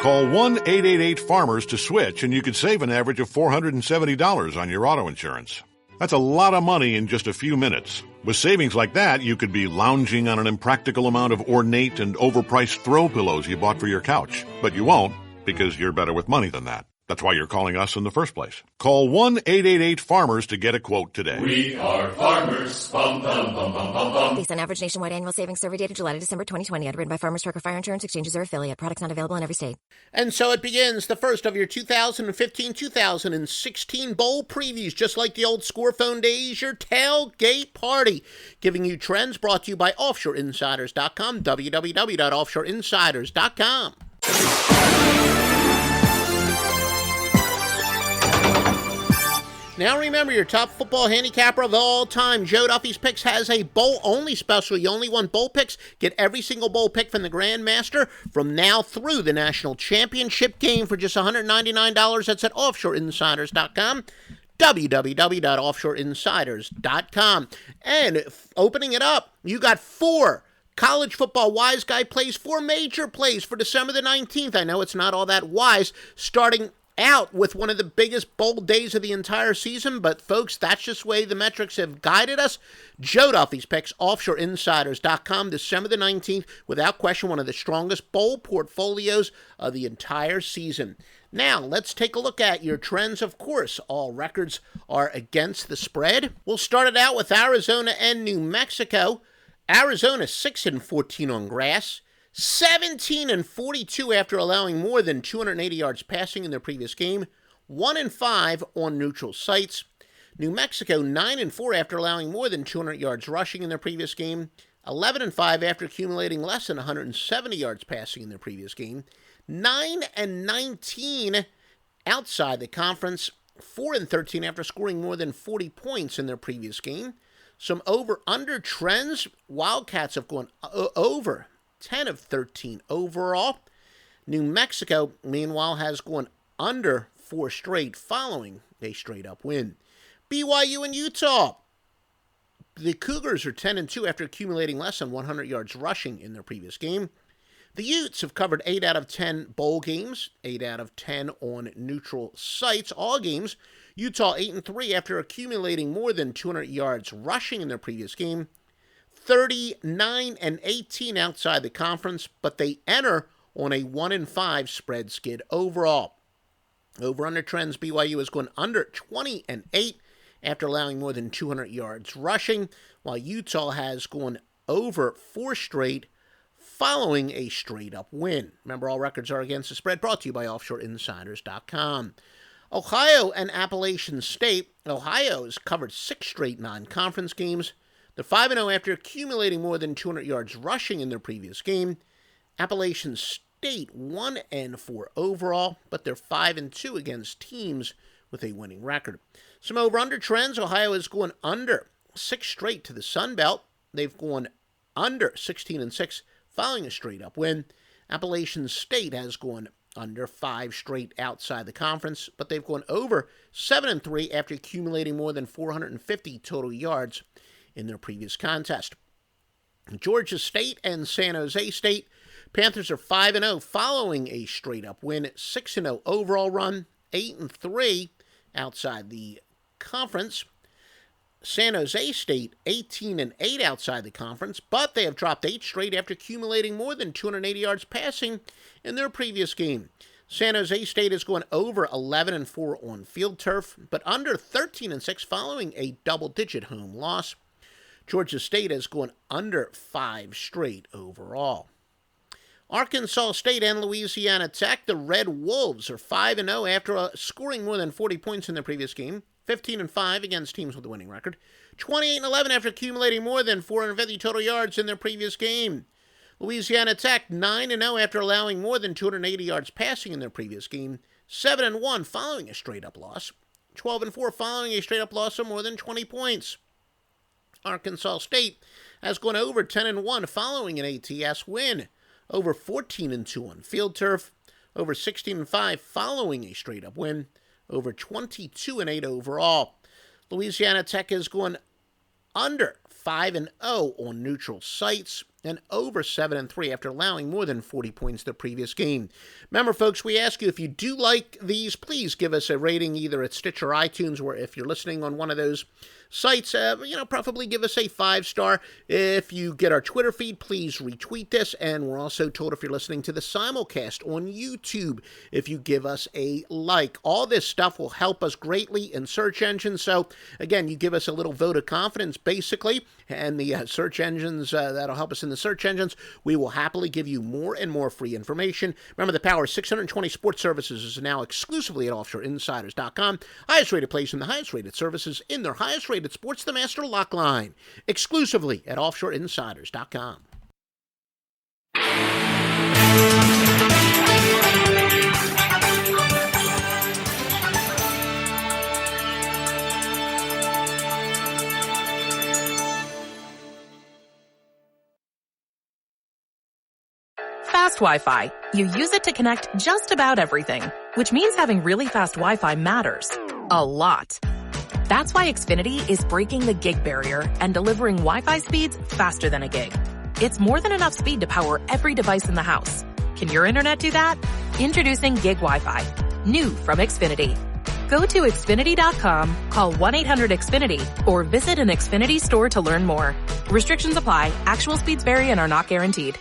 Call 1-888-FARMERS to switch, and you could save an average of $470 on your auto insurance. That's a lot of money in just a few minutes. With savings like that, you could be lounging on an impractical amount of ornate and overpriced throw pillows you bought for your couch. But you won't, because you're better with money than that. That's why you're calling us in the first place. Call 1-888-FARMERS to get a quote today. We are farmers. Bum, bum, bum, bum, bum, bum. Based on average nationwide annual savings survey data July to December 2020. Underwritten by Farmers Truck or Fire Insurance Exchanges or affiliate. Products not available in every state. And so it begins, the first of your 2015-2016 bowl previews. Just like the old score phone days, your tailgate party. Giving you trends, brought to you by OffshoreInsiders.com, www.offshoreinsiders.com. Now remember, your top football handicapper of all time, Joe Duffy's Picks, has a bowl-only special. You only want bowl picks. Get every single bowl pick from the Grandmaster from now through the national championship game for just $199. That's at OffshoreInsiders.com, www.offshoreinsiders.com. And opening it up, you got 4 college football wise guy plays, 4 major plays for December the 19th. I know it's not all that wise, starting out with one of the biggest bowl days of the entire season, but folks, that's just the way the metrics have guided us. Joe Duffy's Picks, OffshoreInsiders.com, December the 19th, without question, one of the strongest bowl portfolios of the entire season. Now, let's take a look at your trends. Of course, all records are against the spread. We'll start it out with Arizona and New Mexico. Arizona 6-14 on grass. 17-42 after allowing more than 280 yards passing in their previous game. 1-5 on neutral sites. New Mexico 9-4 after allowing more than 200 yards rushing in their previous game. 11-5 after accumulating less than 170 yards passing in their previous game. 9-19 outside the conference. 4-13 after scoring more than 40 points in their previous game. Some over-under trends. Wildcats have gone over 10 of 13 overall. New Mexico, meanwhile, has gone under 4 straight following a straight-up win. BYU and Utah. The Cougars are 10-2 after accumulating less than 100 yards rushing in their previous game. The Utes have covered 8 out of 10 bowl games, 8 out of 10 on neutral sites, all games. Utah 8-3 after accumulating more than 200 yards rushing in their previous game. 39-18 outside the conference, but they enter on a 1-5 spread skid overall. Over under trends, BYU has gone under 20-8 after allowing more than 200 yards rushing, while Utah has gone over 4 straight following a straight-up win. Remember, all records are against the spread, brought to you by OffshoreInsiders.com. Ohio and Appalachian State. Ohio has covered 6 straight non-conference games. They're 5-0 after accumulating more than 200 yards rushing in their previous game. Appalachian State 1-4 overall, but they're 5-2 against teams with a winning record. Some over-under trends. Ohio is going under 6 straight to the Sun Belt. They've gone under 16-6 following a straight-up win. Appalachian State has gone under 5 straight outside the conference, but they've gone over 7-3 after accumulating more than 450 total yards in their previous contest. Georgia State and San Jose State. Panthers are 5-0 following a straight-up win, 6-0 overall run, 8-3 outside the conference. San Jose State 18-8 outside the conference, but they have dropped 8 straight after accumulating more than 280 yards passing in their previous game. San Jose State is going over 11-4 on field turf, but under 13-6 following a double-digit home loss. Georgia State has gone under 5 straight overall. Arkansas State and Louisiana Tech, the Red Wolves, are 5-0 after scoring more than 40 points in their previous game. 15-5 against teams with a winning record. 28-11 after accumulating more than 450 total yards in their previous game. Louisiana Tech 9-0 after allowing more than 280 yards passing in their previous game. 7-1 following a straight-up loss. 12-4 following a straight-up loss of more than 20 points. Arkansas State has gone over 10-1 following an ATS win. Over 14-2 on field turf. Over 16-5 following a straight-up win. Over 22-8 overall. Louisiana Tech has gone under 5-0 on neutral sites. and over 7-3 after allowing more than 40 points the previous game. Remember, folks, we ask you, if you do like these, please give us a rating either at Stitcher or iTunes, or if you're listening on one of those sites, preferably give us a 5-star. If you get our Twitter feed, please retweet this. And we're also told, if you're listening to the simulcast on YouTube, if you give us a like. All this stuff will help us greatly in search engines. So, again, you give us a little vote of confidence, basically, and the search engines, that'll help us in the search engines. We will happily give you more and more free information. Remember, the power of 620 sports services is now exclusively at offshoreinsiders.com. Highest rated place in the highest rated services in their highest rated Sports the Master Lock line, exclusively at offshoreinsiders.com. Fast Wi-Fi. You use it to connect just about everything, which means having really fast Wi-Fi matters. A lot. That's why Xfinity is breaking the gig barrier and delivering Wi-Fi speeds faster than a gig. It's more than enough speed to power every device in the house. Can your internet do that? Introducing Gig Wi-Fi. New from Xfinity. Go to Xfinity.com, call 1-800-XFINITY, or visit an Xfinity store to learn more. Restrictions apply. Actual speeds vary and are not guaranteed.